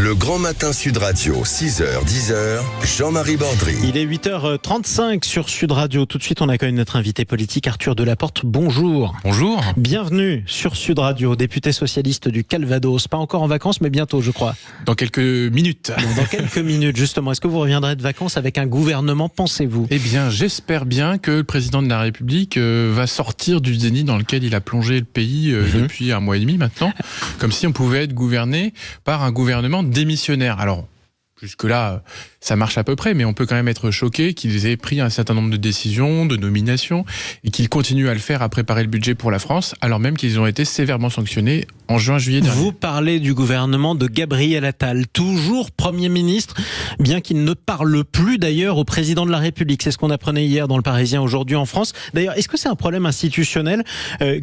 Le Grand Matin Sud Radio, 6h, 10h, Jean-Marie Bordry. Il est 8h35 sur Sud Radio. Tout de suite, on accueille notre invité politique, Arthur Delaporte. Bonjour. Bonjour. Bienvenue sur Sud Radio, député socialiste du Calvados. Pas encore en vacances, mais bientôt, je crois. Dans quelques minutes. Dans quelques minutes, justement. Est-ce que vous reviendrez de vacances avec un gouvernement, pensez-vous ? Eh bien, j'espère bien que le président de la République va sortir du déni dans lequel il a plongé le pays depuis un mois et demi maintenant. Comme si on pouvait être gouverné par un gouvernement démissionnaire. Alors, jusque-là, ça marche à peu près, mais on peut quand même être choqué qu'ils aient pris un certain nombre de décisions, de nominations, et qu'ils continuent à le faire, à préparer le budget pour la France, alors même qu'ils ont été sévèrement sanctionnés en juin-juillet dernier. Vous parlez du gouvernement de Gabriel Attal, toujours Premier ministre, bien qu'il ne parle plus d'ailleurs au président de la République. C'est ce qu'on apprenait hier dans Le Parisien, aujourd'hui en France. D'ailleurs, est-ce que c'est un problème institutionnel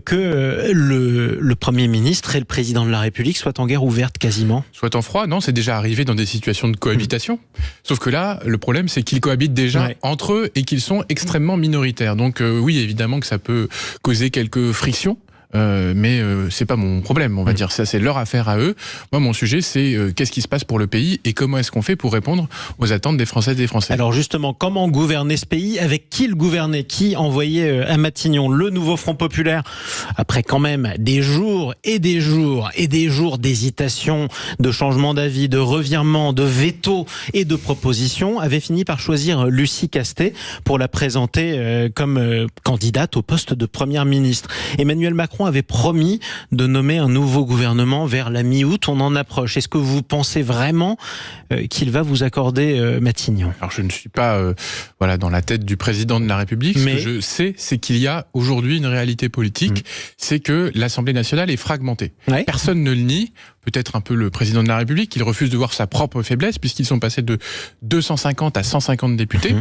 que le Premier ministre et le président de la République soient en guerre ouverte quasiment ? Soit en froid, non, c'est déjà arrivé dans des situations de cohabitation. Sauf que là, le problème, c'est qu'ils cohabitent déjà entre eux et qu'ils sont extrêmement minoritaires. Donc oui, évidemment que ça peut causer quelques frictions. Mais c'est pas mon problème, on va dire. Ça, c'est leur affaire à eux. Moi, mon sujet, c'est qu'est-ce qui se passe pour le pays et comment est-ce qu'on fait pour répondre aux attentes des Françaises et des Français. Alors justement, comment gouverner ce pays ? Avec qui le gouverner ? Qui envoyer à Matignon le nouveau Front Populaire ? Après quand même des jours et des jours et des jours d'hésitation, de changement d'avis, de revirement, de veto et de propositions, avait fini par choisir Lucie Castet pour la présenter comme candidate au poste de Première ministre. Emmanuel Macron avait promis de nommer un nouveau gouvernement vers la mi-août. On en approche. Est-ce que vous pensez vraiment qu'il va vous accorder Matignon ? Alors je ne suis pas dans la tête du président de la République. Mais... Ce que je sais, c'est qu'il y a aujourd'hui une réalité politique, c'est que l'Assemblée nationale est fragmentée. Ouais. Personne ne le nie. Peut-être un peu le président de la République, il refuse de voir sa propre faiblesse, puisqu'ils sont passés de 250 à 150 députés.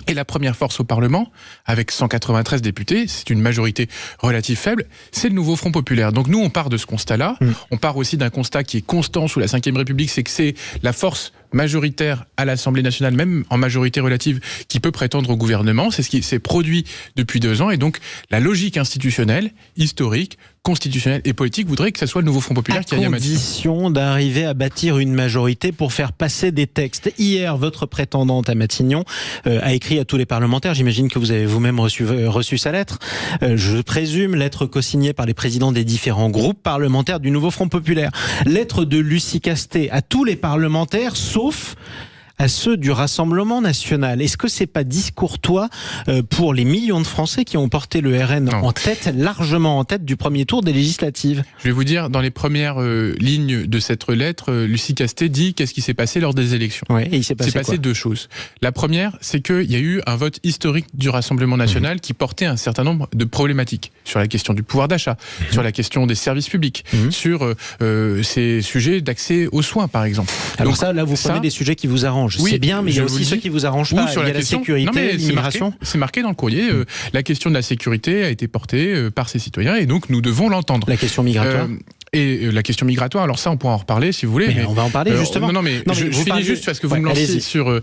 Et la première force au Parlement, avec 193 députés, c'est une majorité relative faible, c'est le nouveau Front Populaire. Donc nous, on part de ce constat-là. On part aussi d'un constat qui est constant sous la Ve République, c'est que c'est la force majoritaire à l'Assemblée nationale, même en majorité relative, qui peut prétendre au gouvernement. C'est ce qui s'est produit depuis 2 ans. Et donc, la logique institutionnelle, historique, constitutionnelle et politique voudrait que ce soit le nouveau Front Populaire qui aille à Matignon. À condition d'arriver à bâtir une majorité pour faire passer des textes. Hier, votre prétendante à Matignon a écrit à tous les parlementaires. J'imagine que vous avez vous-même reçu sa lettre. Je présume, lettre co-signée par les présidents des différents groupes parlementaires du nouveau Front Populaire. Lettre de Lucie Castet à tous les parlementaires, sauf à ceux du Rassemblement national. Est-ce que c'est pas discourtois pour les millions de Français qui ont porté le RN en tête, largement en tête du premier tour des législatives ? Je vais vous dire, dans les premières lignes de cette lettre, Lucie Castet dit qu'est-ce qui s'est passé lors des élections. Ouais, et il s'est passé 2 choses. La première, c'est qu'il y a eu un vote historique du Rassemblement national qui portait un certain nombre de problématiques sur la question du pouvoir d'achat, sur la question des services publics, sur ces sujets d'accès aux soins, par exemple. Alors donc, là, vous prenez des sujets qui vous arrangent. Oui, c'est bien, mais il y a aussi ceux qui vous arrangent pas. Sur il y a la sécurité, l'immigration. C'est marqué dans le courrier. La question de la sécurité a été portée par ces citoyens et donc nous devons l'entendre. La question migratoire. Et la question migratoire, alors ça on pourra en reparler si vous voulez. Mais on va en parler justement. Je finis juste parce que vous me lancez sur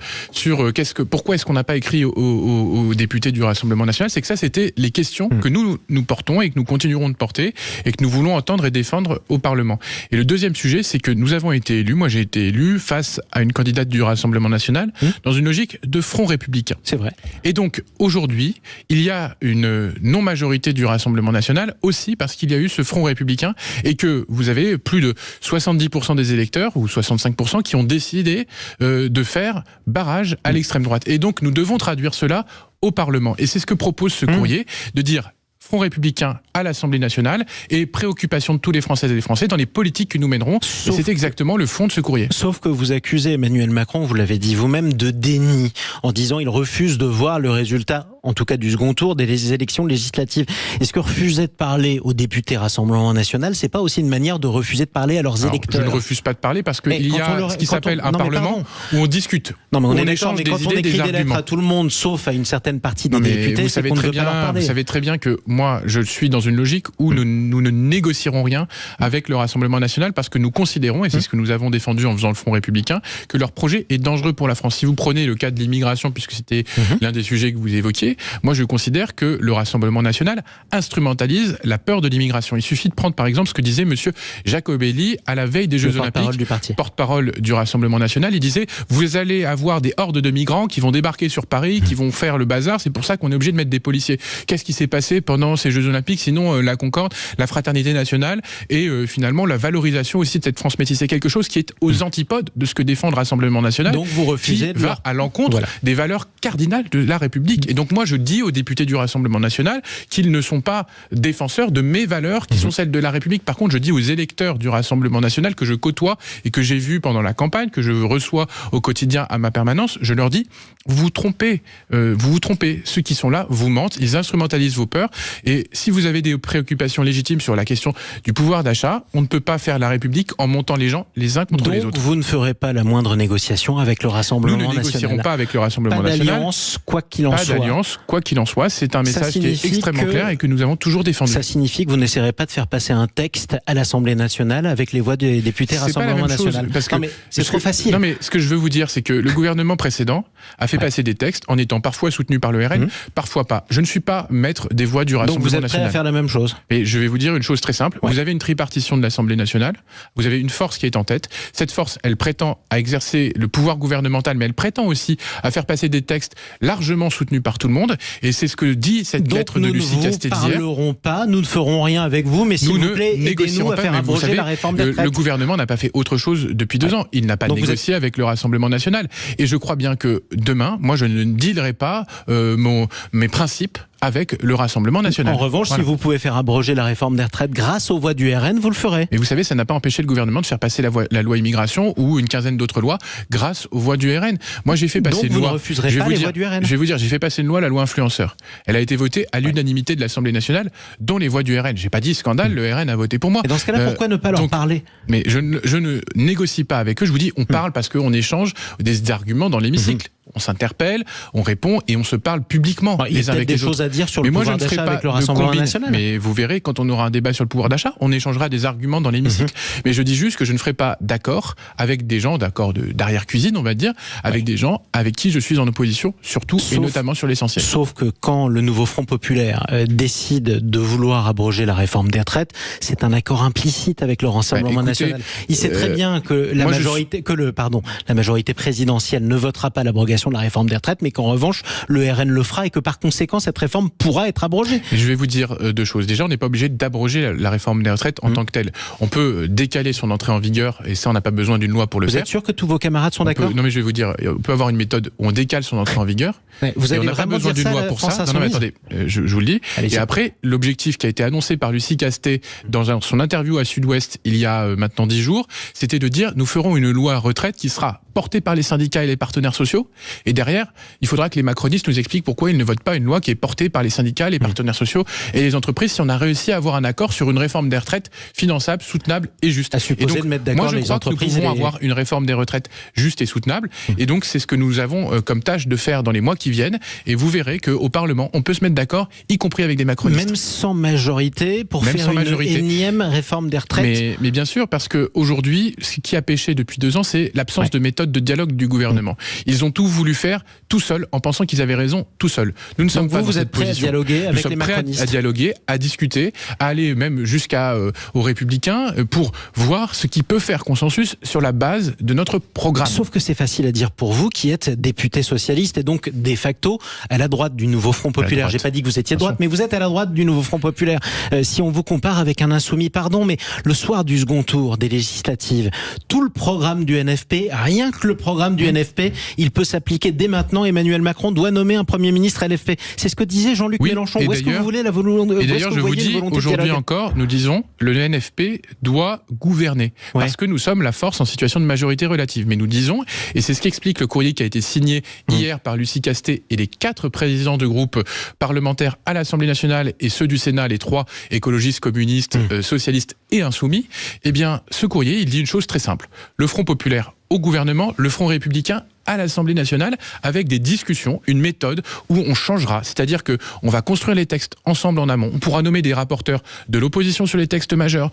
pourquoi est-ce qu'on n'a pas écrit aux députés du Rassemblement national, c'est que ça c'était les questions que nous portons et que nous continuerons de porter et que nous voulons entendre et défendre au Parlement. Et le deuxième sujet, c'est que nous avons été élus, moi j'ai été élu face à une candidate du Rassemblement national dans une logique de front républicain. C'est vrai. Et donc aujourd'hui, il y a une non-majorité du Rassemblement national aussi parce qu'il y a eu ce front républicain et que vous avez plus de 70% des électeurs, ou 65%, qui ont décidé de faire barrage à l'extrême droite. Et donc, nous devons traduire cela au Parlement. Et c'est ce que propose ce courrier, de dire Front républicain à l'Assemblée nationale et préoccupation de tous les Françaises et les Français dans les politiques que nous mènerons. Et c'est exactement le fond de ce courrier. Sauf que vous accusez Emmanuel Macron, vous l'avez dit vous-même, de déni, en disant il refuse de voir le résultat, en tout cas du second tour, des élections législatives. Est-ce que refuser de parler aux députés Rassemblement National, c'est pas aussi une manière de refuser de parler à leurs électeurs ? Je ne refuse pas de parler parce qu'il y a ce qui s'appelle un Parlement où on discute. Non, mais on est échange d'accord, mais quand on écrit des lettres à tout le monde, sauf à une certaine partie des députés, c'est qu'on ne veut pas leur parler. Vous savez très bien que moi, je suis dans une logique où nous ne négocierons rien avec le Rassemblement national parce que nous considérons, et c'est ce que nous avons défendu en faisant le Front républicain, que leur projet est dangereux pour la France. Si vous prenez le cas de l'immigration, puisque c'était l'un des sujets que vous évoquiez, moi je considère que le Rassemblement national instrumentalise la peur de l'immigration. Il suffit de prendre par exemple ce que disait monsieur Jacobelli à la veille des Jeux Olympiques, porte-parole du Rassemblement national. Il disait, vous allez avoir des hordes de migrants qui vont débarquer sur Paris, qui vont faire le bazar, c'est pour ça qu'on est obligé de mettre des policiers. Qu'est-ce qui s'est passé pendant ces Jeux Olympiques, sinon la concorde, la fraternité nationale et finalement la valorisation aussi de cette France métisse. C'est quelque chose qui est aux antipodes de ce que défend le Rassemblement national. Donc vous refusez qui va à l'encontre des valeurs cardinales de la République. Et donc moi je dis aux députés du Rassemblement national qu'ils ne sont pas défenseurs de mes valeurs qui sont celles de la République. Par contre, je dis aux électeurs du Rassemblement national que je côtoie et que j'ai vu pendant la campagne, que je reçois au quotidien à ma permanence, je leur dis, vous vous trompez. Ceux qui sont là vous mentent, ils instrumentalisent vos peurs. Et si vous avez des préoccupations légitimes sur la question du pouvoir d'achat, on ne peut pas faire la République en montant les gens les uns contre les autres. Donc vous ne ferez pas la moindre négociation avec le Rassemblement national. Nous ne négocierons pas avec le Rassemblement national. Pas d'alliance, quoi qu'il en soit. Pas d'alliance, quoi qu'il en soit. C'est un message qui est extrêmement clair et que nous avons toujours défendu. Ça signifie que vous n'essaierez pas de faire passer un texte à l'Assemblée nationale avec les voix des députés Rassemblement national. C'est trop facile. Non mais ce que je veux vous dire, c'est que le gouvernement précédent a fait passer des textes en étant parfois soutenu par le RN, parfois pas. Je ne suis pas maître des voix du Rassemblement national. Donc vous êtes prêt à faire la même chose? Et je vais vous dire une chose très simple. Vous avez une tripartition de l'Assemblée nationale. Vous avez une force qui est en tête. Cette force, elle prétend à exercer le pouvoir gouvernemental, mais elle prétend aussi à faire passer des textes largement soutenus par tout le monde. Et c'est ce que dit cette lettre de Lucie Castet d'hier. Nous ne parlerons pas, nous ne ferons rien avec vous, mais s'il vous plaît, aidez-nous à faire abroger la réforme des retraites. Le gouvernement n'a pas fait autre chose depuis 2 ans. Il n'a pas négocié avec le Rassemblement national. Et je crois bien que demain, moi, je ne dealerai pas mes principes avec le Rassemblement national. En revanche, si vous pouvez faire abroger la réforme des retraites grâce aux voix du RN, vous le ferez. Mais vous savez, ça n'a pas empêché le gouvernement de faire passer la loi immigration ou une quinzaine d'autres lois grâce aux voix du RN. Moi, j'ai fait passer une loi. Donc vous ne refuserez pas les voix du RN. Je vais vous dire, j'ai fait passer une loi, la loi influenceur. Elle a été votée à l'unanimité de l'Assemblée nationale, dont les voix du RN. J'ai pas dit scandale, le RN a voté pour moi. Et dans ce cas-là, pourquoi ne pas leur parler? Mais je ne négocie pas avec eux. Je vous dis, on parle parce qu'on échange des arguments dans l'hémicycle. On s'interpelle, on répond et on se parle publiquement. Il y a peut-être des choses à dire sur le pouvoir d'achat avec le Rassemblement national. Mais vous verrez, quand on aura un débat sur le pouvoir d'achat, on échangera des arguments dans l'hémicycle. Mais je dis juste que je ne ferai pas d'accord avec des gens, d'arrière-cuisine, on va dire, avec des gens avec qui je suis en opposition, surtout et notamment sur l'essentiel. Sauf que quand le nouveau Front populaire décide de vouloir abroger la réforme des retraites, c'est un accord implicite avec le Rassemblement national. Il sait très bien que la majorité présidentielle ne votera pas l'abrogation de la réforme des retraites, mais qu'en revanche, le RN le fera et que par conséquent, cette réforme pourra être abrogée. Je vais vous dire 2 choses. Déjà, on n'est pas obligé d'abroger la réforme des retraites en tant que telle. On peut décaler son entrée en vigueur et ça, on n'a pas besoin d'une loi pour le faire. Vous êtes sûr que tous vos camarades sont d'accord? Non, mais je vais vous dire, on peut avoir une méthode où on décale son entrée en vigueur. Vous avez on n'a pas besoin d'une loi pour ça. Non, mais attendez, je vous le dis. Et après, l'objectif qui a été annoncé par Lucie Castet dans son interview à Sud-Ouest il y a maintenant 10 jours, c'était de dire, nous ferons une loi retraite qui sera portée par les syndicats et les partenaires sociaux. Et derrière, il faudra que les macronistes nous expliquent pourquoi ils ne votent pas une loi qui est portée par les syndicats, les partenaires sociaux et les entreprises si on a réussi à avoir un accord sur une réforme des retraites finançable, soutenable et juste. À supposer de mettre d'accord les entreprises. Moi, je crois que nous pouvons avoir une réforme des retraites juste et soutenable. Et donc, c'est ce que nous avons comme tâche de faire dans les mois qui viennent. Et vous verrez qu'au Parlement, on peut se mettre d'accord, y compris avec des macronistes. Même sans majorité, pour faire une énième réforme des retraites. Mais bien sûr, parce qu'aujourd'hui, ce qui a péché depuis 2 ans, c'est l'absence de méthode de dialogue du gouvernement. Ils ont tout voulu faire tout seuls en pensant qu'ils avaient raison tout seuls. Nous ne sommes pas dans cette position. Vous êtes prêts à dialoguer avec les macronistes? Nous sommes prêts à dialoguer, à discuter, à aller même aux Républicains pour voir ce qui peut faire consensus sur la base de notre programme. Sauf que c'est facile à dire pour vous qui êtes député socialiste et donc de facto à la droite du nouveau Front populaire. J'ai pas dit que vous étiez de droite, mais vous êtes à la droite du nouveau Front populaire. Si on vous compare avec un insoumis, pardon, mais le soir du second tour des législatives, tout le programme du NFP, rien que le programme du NFP, il peut s'appliquer dès maintenant. Emmanuel Macron doit nommer un Premier ministre LFP. C'est ce que disait Jean-Luc Mélenchon. Où est-ce que vous voulez la volonté? Et d'ailleurs, je vous dis, aujourd'hui encore, nous disons, le NFP doit gouverner. Parce que nous sommes la force en situation de majorité relative. Mais nous disons, et c'est ce qu'explique le courrier qui a été signé hier par Lucie Castet et les 4 présidents de groupes parlementaires à l'Assemblée nationale et ceux du Sénat, les 3 écologistes, communistes, socialistes et insoumis, eh bien, ce courrier, il dit une chose très simple. Le Front populaire au gouvernement, le Front républicain à l'Assemblée nationale avec des discussions, une méthode où on changera. C'est-à-dire qu'on va construire les textes ensemble en amont. On pourra nommer des rapporteurs de l'opposition sur les textes majeurs.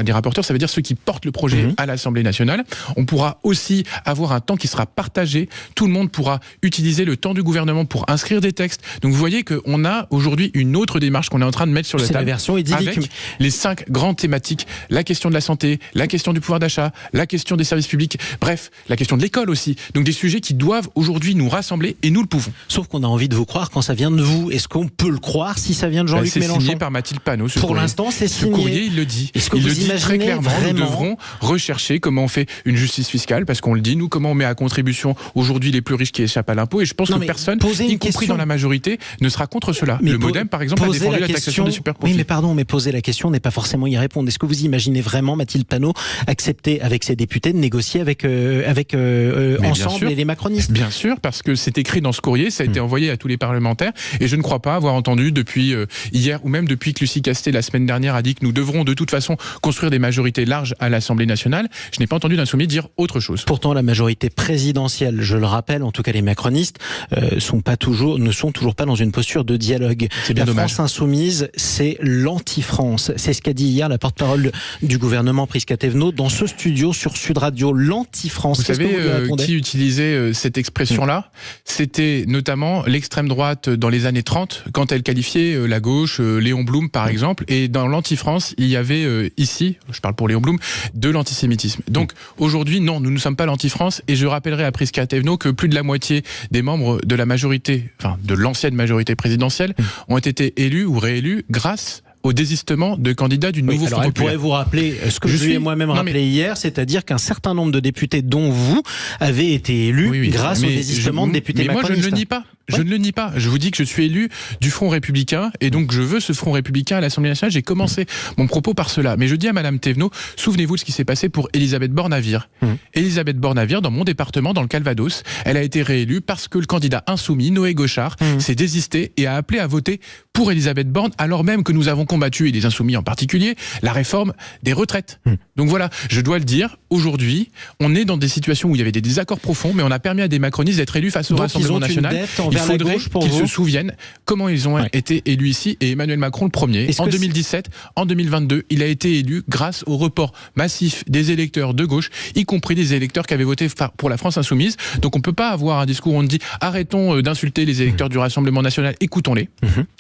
Des rapporteurs, ça veut dire ceux qui portent le projet à l'Assemblée nationale. On pourra aussi avoir un temps qui sera partagé. Tout le monde pourra utiliser le temps du gouvernement pour inscrire des textes. Donc vous voyez qu'on a aujourd'hui une autre démarche qu'on est en train de mettre sur la table. C'est la version idyllique. Avec les 5 grandes thématiques. La question de la santé, la question du pouvoir d'achat, la question des services publics, bref, la question de l'école aussi. Donc des sujets qui doivent aujourd'hui nous rassembler et nous le pouvons. Sauf qu'on a envie de vous croire quand ça vient de vous. Est-ce qu'on peut le croire si ça vient de Jean-Luc Mélenchon ? C'est signé par Mathilde Panot. Pour l'instant, c'est signé. Ce courrier, il le dit. Est-ce que il vous le dit très clairement. Nous devrons rechercher comment on fait une justice fiscale, parce qu'on le dit, nous, comment on met à contribution aujourd'hui les plus riches qui échappent à l'impôt. Et je pense que personne, y compris dans la majorité, ne sera contre cela. Le MoDem, par exemple, a défendu la taxation des superprofits. Oui, mais pardon, mais poser la question n'est pas forcément y répondre. Est-ce que vous imaginez vraiment Mathilde Panot accepter avec ses députés de négocier avec ensemble et les macronistes? Bien sûr, parce que c'est écrit dans ce courrier, ça a été envoyé à tous les parlementaires, et je ne crois pas avoir entendu depuis hier, ou même depuis que Lucie Castet la semaine dernière a dit que nous devrons de toute façon construire des majorités larges à l'Assemblée nationale, je n'ai pas entendu d'insoumis dire autre chose. Pourtant, la majorité présidentielle, je le rappelle, en tout cas les macronistes, ne sont toujours pas dans une posture de dialogue. C'est bien dommage. France insoumise, c'est l'anti-France. C'est ce qu'a dit hier la porte-parole du gouvernement, Prisca Thévenot, dans ce studio sur Sud Radio, l'anti-France. Vous savez qui utilisait cette expression-là? C'était notamment l'extrême droite dans les années 30, quand elle qualifiait la gauche, Léon Blum par exemple, et dans l'anti-France, il y avait ici, je parle pour Léon Blum, de l'antisémitisme. Donc aujourd'hui, non, nous ne sommes pas l'anti-France, et je rappellerai à Prisca Thévenot que plus de la moitié des membres de la majorité, enfin de l'ancienne majorité présidentielle, ont été élus ou réélus grâce au désistement de candidats du nouveau Front populaire. Elle pourrait vous rappeler ce que je lui ai moi-même rappelé hier, c'est-à-dire qu'un certain nombre de députés, dont vous, avez été élus grâce au désistement de députés macronistes. Mais moi, je ne le nie pas. Je ne le nie pas. Je vous dis que je suis élu du Front républicain, et donc je veux ce Front républicain à l'Assemblée nationale. J'ai commencé mon propos par cela. Mais je dis à Madame Thévenot, souvenez-vous de ce qui s'est passé pour Elisabeth Borne-à-Vire. Elisabeth Borne-à-Vire, dans mon département, dans le Calvados, elle a été réélue parce que le candidat insoumis, Noé Gauchard, s'est désisté et a appelé à voter pour Elisabeth Borne, alors même que nous avons combattu, et les insoumis en particulier, la réforme des retraites. Donc voilà, je dois le dire, aujourd'hui, on est dans des situations où il y avait des désaccords profonds, mais on a permis à des macronistes d'être élus face au Rassemblement national. Il faudrait qu'ils se souviennent comment ils ont été élus ici, et Emmanuel Macron le premier. En 2017, en 2022, il a été élu grâce au report massif des électeurs de gauche, y compris des électeurs qui avaient voté pour la France insoumise. Donc on ne peut pas avoir un discours où on dit arrêtons d'insulter les électeurs du Rassemblement national, écoutons-les.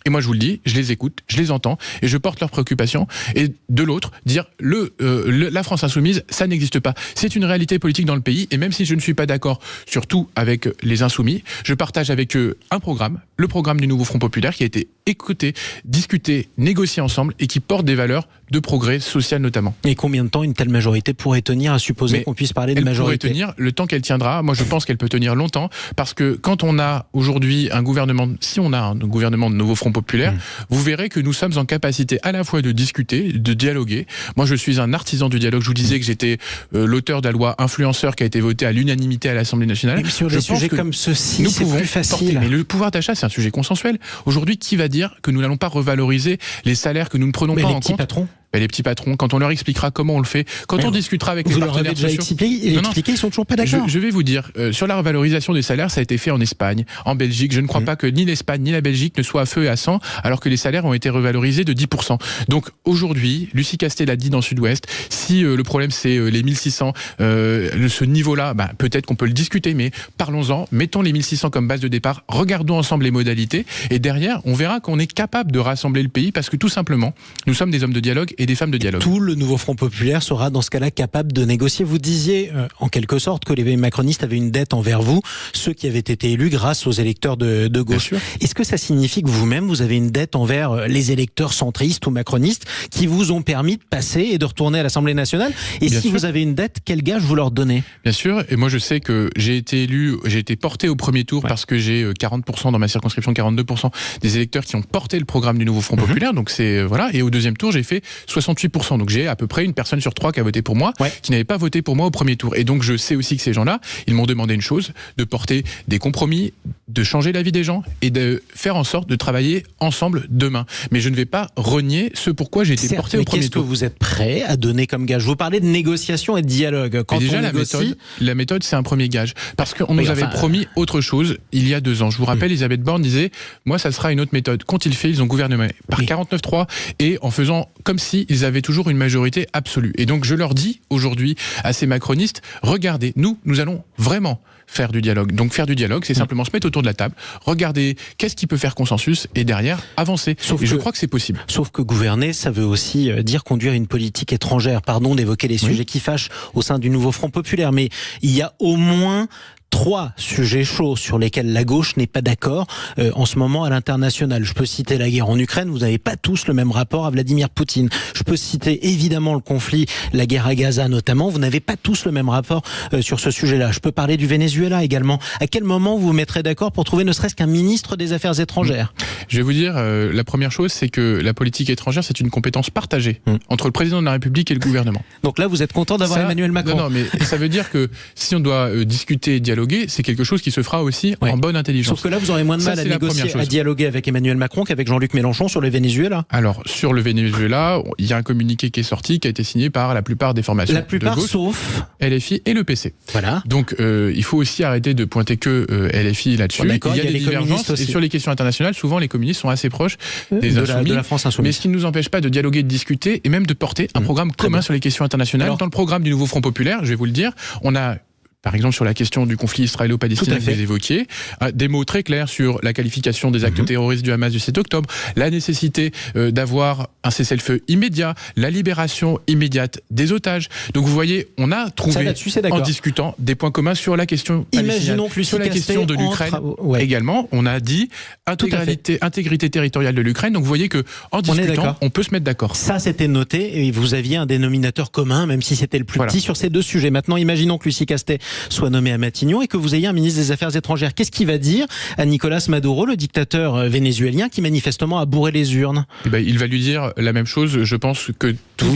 Et moi je vous le dis, je les écoute, je les entends, et je porte leurs préoccupations. Et de l'autre, dire la France insoumise, ça n'existe pas. C'est une réalité politique dans le pays, et même si je ne suis pas d'accord sur tout avec les insoumis, je partage avec eux un programme, le programme du nouveau Front populaire, qui a été écouté, discuté, négocié ensemble, et qui porte des valeurs de progrès social notamment. Et combien de temps une telle majorité pourrait tenir, à supposer qu'on puisse parler de majorité? Elle pourrait tenir le temps qu'elle tiendra. Moi je pense qu'elle peut tenir longtemps, parce que quand on a aujourd'hui un gouvernement, si on a un gouvernement de nouveau Front populaire, vous verrez que nous sommes en capacité à la fois de discuter, de dialoguer. Moi je suis un artisan du dialogue. Je vous disais que j'étais l'auteur de la loi influenceur qui a été votée à l'unanimité à l'Assemblée nationale. Même sur des sujets comme ceci, c'est plus facile. Mais le pouvoir d'achat, c'est un sujet consensuel. Aujourd'hui, qui va dire que nous n'allons pas revaloriser les salaires que nous ne prenons pas en compte? Les petits patrons. Les petits patrons, quand on leur expliquera comment on le fait, quand on discutera avec les partenaires sociaux. Expliqué, ils sont toujours pas d'accord. Je vais vous dire, sur la revalorisation des salaires, ça a été fait en Espagne, en Belgique. Je ne crois pas que ni l'Espagne ni la Belgique ne soient à feu et à sang, alors que les salaires ont été revalorisés de 10%. Donc aujourd'hui, Lucie Castet l'a dit dans Sud-Ouest, si le problème c'est les 1600, ce niveau-là, peut-être qu'on peut le discuter, mais parlons-en, mettons les 1600 comme base de départ, regardons ensemble les modalités, et derrière, on verra qu'on est capable de rassembler le pays, parce que tout simplement, nous sommes des hommes de dialogue et des femmes de dialogue. Tout le nouveau Front populaire sera dans ce cas-là capable de négocier. Vous disiez en quelque sorte que les macronistes avaient une dette envers vous, ceux qui avaient été élus grâce aux électeurs de gauche. Est-ce que ça signifie que vous-même, vous avez une dette envers les électeurs centristes ou macronistes qui vous ont permis de passer et de retourner à l'Assemblée nationale? Et si vous avez une dette, quel gage vous leur donnez? Bien sûr, et moi je sais que j'ai été élu, j'ai été porté au premier tour parce que j'ai 40% dans ma circonscription, 42% des électeurs qui ont porté le programme du nouveau Front populaire, donc c'est voilà, et au deuxième tour j'ai fait 68%. Donc j'ai à peu près une personne sur 3 qui a voté pour moi, qui n'avait pas voté pour moi au premier tour. Et donc je sais aussi que ces gens-là, ils m'ont demandé une chose, de porter des compromis, de changer la vie des gens et de faire en sorte de travailler ensemble demain. Mais je ne vais pas renier ce pourquoi j'ai été porté au premier tour. Qu'est-ce que vous êtes prêt à donner comme gage? Vous parlez de négociation et de dialogue. Quand déjà, on négocie... la méthode, c'est un premier gage. Parce qu'on nous avait promis autre chose il y a 2 ans. Je vous rappelle, Elisabeth Borne disait « Moi, ça sera une autre méthode ». Qu'ont-ils fait? Ils ont gouverné par 49-3 et en faisant comme s'ils avaient toujours une majorité absolue. Et donc, je leur dis aujourd'hui à ces macronistes, regardez, nous allons vraiment faire du dialogue. Donc faire du dialogue, c'est simplement se mettre autour de la table, regarder qu'est-ce qui peut faire consensus et derrière avancer. Je crois que c'est possible. Sauf que gouverner, ça veut aussi dire conduire une politique étrangère. Pardon d'évoquer les sujets qui fâchent au sein du nouveau Front populaire, mais il y a au moins 3 sujets chauds sur lesquels la gauche n'est pas d'accord en ce moment à l'international. Je peux citer la guerre en Ukraine, vous n'avez pas tous le même rapport à Vladimir Poutine. Je peux citer évidemment le conflit, la guerre à Gaza notamment, vous n'avez pas tous le même rapport sur ce sujet-là. Je peux parler du Venezuela également. À quel moment vous vous mettrez d'accord pour trouver ne serait-ce qu'un ministre des Affaires étrangères? Je vais vous dire, la première chose, c'est que la politique étrangère, c'est une compétence partagée entre le président de la République et le gouvernement. Donc là, vous êtes content d'avoir Emmanuel Macron? Non, mais ça veut dire que si on doit discuter, dialoguer, c'est quelque chose qui se fera aussi en bonne intelligence. Sauf que là, vous aurez moins de mal à négocier, à dialoguer avec Emmanuel Macron qu'avec Jean-Luc Mélenchon sur le Venezuela. Alors, sur le Venezuela, il y a un communiqué qui est sorti, qui a été signé par la plupart des formations de gauche, sauf LFI et le PC. Voilà. Donc, il faut aussi arrêter de pointer que LFI là-dessus. Il y a des divergences. Et sur les questions internationales, souvent, les communistes sont assez proches des insoumis. De la France insoumise. Mais ce qui ne nous empêche pas de dialoguer, de discuter et même de porter un programme commun sur les questions internationales. Alors, dans le programme du nouveau Front populaire, je vais vous le dire, on a par exemple sur la question du conflit israélo-palestinien que vous évoquiez, des mots très clairs sur la qualification des actes terroristes du Hamas du 7 octobre, la nécessité d'avoir un cessez-le-feu immédiat, la libération immédiate des otages. Donc vous voyez, on a trouvé, en discutant, des points communs sur la question palestinienne. Sur la question de l'Ukraine également, on a dit intégrité territoriale de l'Ukraine. Donc vous voyez que en discutant, on peut se mettre d'accord. Ça, c'était noté et vous aviez un dénominateur commun, même si c'était le plus petit sur ces 2 sujets. Maintenant, imaginons que Lucie Castet soit nommé à Matignon et que vous ayez un ministre des Affaires étrangères. Qu'est-ce qu'il va dire à Nicolas Maduro, le dictateur vénézuélien qui manifestement a bourré les urnes? Il va lui dire la même chose, je pense que tous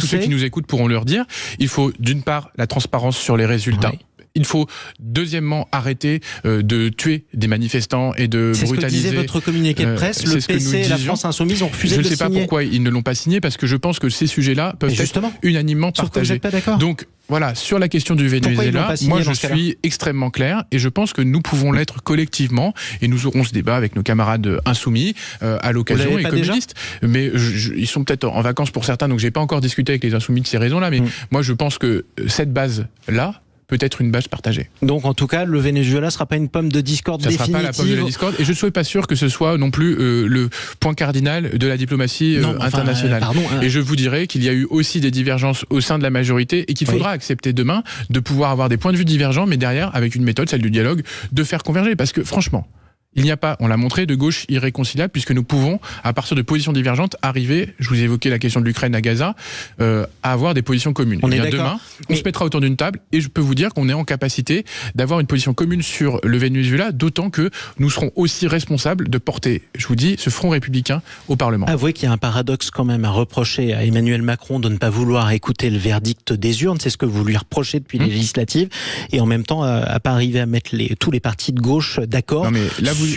ceux qui nous écoutent pourront leur dire. Il faut d'une part la transparence sur les résultats. Il faut deuxièmement arrêter de tuer des manifestants et de brutaliser. C'est ce que disait votre communiqué de presse. Le PC et la France insoumise ont refusé de le signer. Je ne sais pas pourquoi ils ne l'ont pas signé, parce que je pense que ces sujets-là peuvent être unanimement partagés. Sauf que vous n'êtes pas d'accord. Donc voilà, sur la question du Venezuela, moi je suis extrêmement clair et je pense que nous pouvons l'être collectivement et nous aurons ce débat avec nos camarades insoumis à l'occasion et communistes. Mais ils sont peut-être en vacances pour certains, donc j'ai pas encore discuté avec les insoumis de ces raisons-là. Mais moi je pense que cette base-là peut être une base partagée. Donc en tout cas, le Venezuela ne sera pas une pomme de discorde définitive. Ça ne sera pas la pomme de la discorde. Et je ne suis pas sûr que ce soit non plus le point cardinal de la diplomatie internationale. Et je vous dirais qu'il y a eu aussi des divergences au sein de la majorité et qu'il faudra accepter demain de pouvoir avoir des points de vue divergents, mais derrière, avec une méthode, celle du dialogue, de faire converger. Parce que franchement, il n'y a pas, on l'a montré, de gauche irréconciliable, puisque nous pouvons, à partir de positions divergentes, arriver, je vous ai évoqué la question de l'Ukraine à Gaza, à avoir des positions communes. Demain, on se mettra autour d'une table, et je peux vous dire qu'on est en capacité d'avoir une position commune sur le Venezuela, d'autant que nous serons aussi responsables de porter, je vous dis, ce front républicain au Parlement. Avouez qu'il y a un paradoxe quand même à reprocher à Emmanuel Macron de ne pas vouloir écouter le verdict des urnes, c'est ce que vous lui reprochez depuis les législatives, et en même temps à pas arriver à mettre tous les partis de gauche d'accord.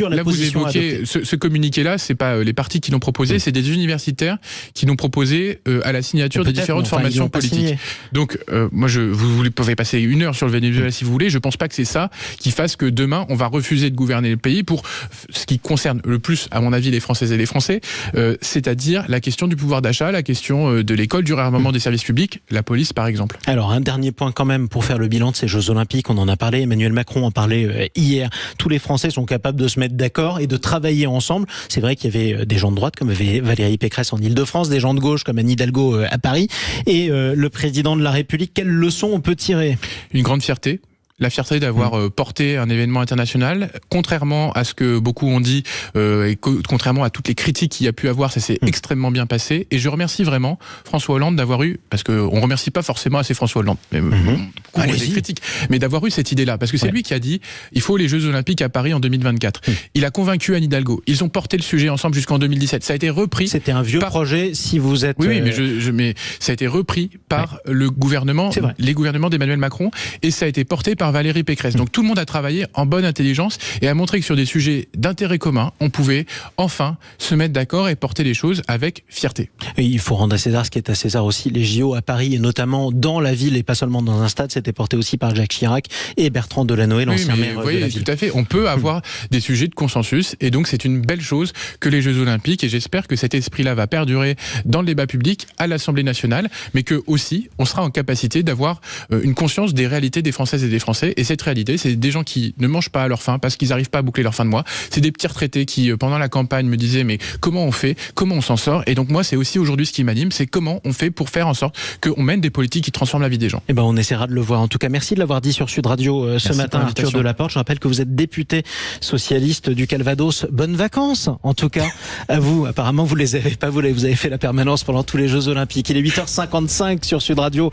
Là, vous évoquez ce communiqué-là, c'est pas les partis qui l'ont proposé, c'est des universitaires qui l'ont proposé à la signature des différentes formations politiques. Donc, moi, vous pouvez passer 1 heure sur le Venezuela si vous voulez. Je pense pas que c'est ça qui fasse que demain, on va refuser de gouverner le pays pour ce qui concerne le plus, à mon avis, les Françaises et les Français, c'est-à-dire la question du pouvoir d'achat, la question de l'école, du réarmement des services publics, la police, par exemple. Alors, un dernier point quand même pour faire le bilan de ces Jeux Olympiques. On en a parlé. Emmanuel Macron en parlait hier. Tous les Français sont capables de se mettre d'accord et de travailler ensemble. C'est vrai qu'il y avait des gens de droite comme Valérie Pécresse en Ile-de-France, des gens de gauche comme Anne Hidalgo à Paris et le président de la République. Quelle leçon on peut tirer? Une grande fierté. La fierté d'avoir porté un événement international, contrairement à ce que beaucoup ont dit, et contrairement à toutes les critiques qu'il y a pu avoir, ça s'est extrêmement bien passé. Et je remercie vraiment François Hollande d'avoir eu, parce qu'on ne remercie pas forcément assez François Hollande. Mais couvre des critiques, mais d'avoir eu cette idée-là, parce que c'est lui qui a dit il faut les Jeux Olympiques à Paris en 2024. Il a convaincu Anne Hidalgo. Ils ont porté le sujet ensemble jusqu'en 2017. Ça a été repris. C'était un vieux projet. Si vous êtes mais ça a été repris par le gouvernement, les gouvernements d'Emmanuel Macron, et ça a été porté par Valérie Pécresse. Donc tout le monde a travaillé en bonne intelligence et a montré que sur des sujets d'intérêt commun, on pouvait enfin se mettre d'accord et porter les choses avec fierté. Et il faut rendre à César ce qui est à César aussi. Les JO à Paris, et notamment dans la ville et pas seulement dans un stade, c'était porté aussi par Jacques Chirac et Bertrand Delanoë, l'ancien maire de la ville. Tout à fait. On peut avoir des sujets de consensus, et donc c'est une belle chose que les Jeux Olympiques, et j'espère que cet esprit-là va perdurer dans le débat public à l'Assemblée nationale, mais que aussi on sera en capacité d'avoir une conscience des réalités des Françaises et des Français. Et cette réalité, c'est des gens qui ne mangent pas à leur faim parce qu'ils n'arrivent pas à boucler leur fin de mois. C'est des petits retraités qui, pendant la campagne, me disaient mais comment on fait, comment on s'en sort. Et donc moi, c'est aussi aujourd'hui ce qui m'anime, c'est comment on fait pour faire en sorte qu'on mène des politiques qui transforment la vie des gens. Eh ben, on essaiera de le voir. En tout cas, merci de l'avoir dit sur Sud Radio ce matin, Arthur Delaporte. Je rappelle que vous êtes député socialiste du Calvados. Bonnes vacances, en tout cas, à vous. Apparemment, vous les avez pas, vous avez fait la permanence pendant tous les Jeux Olympiques. Il est 8h55 sur Sud Radio.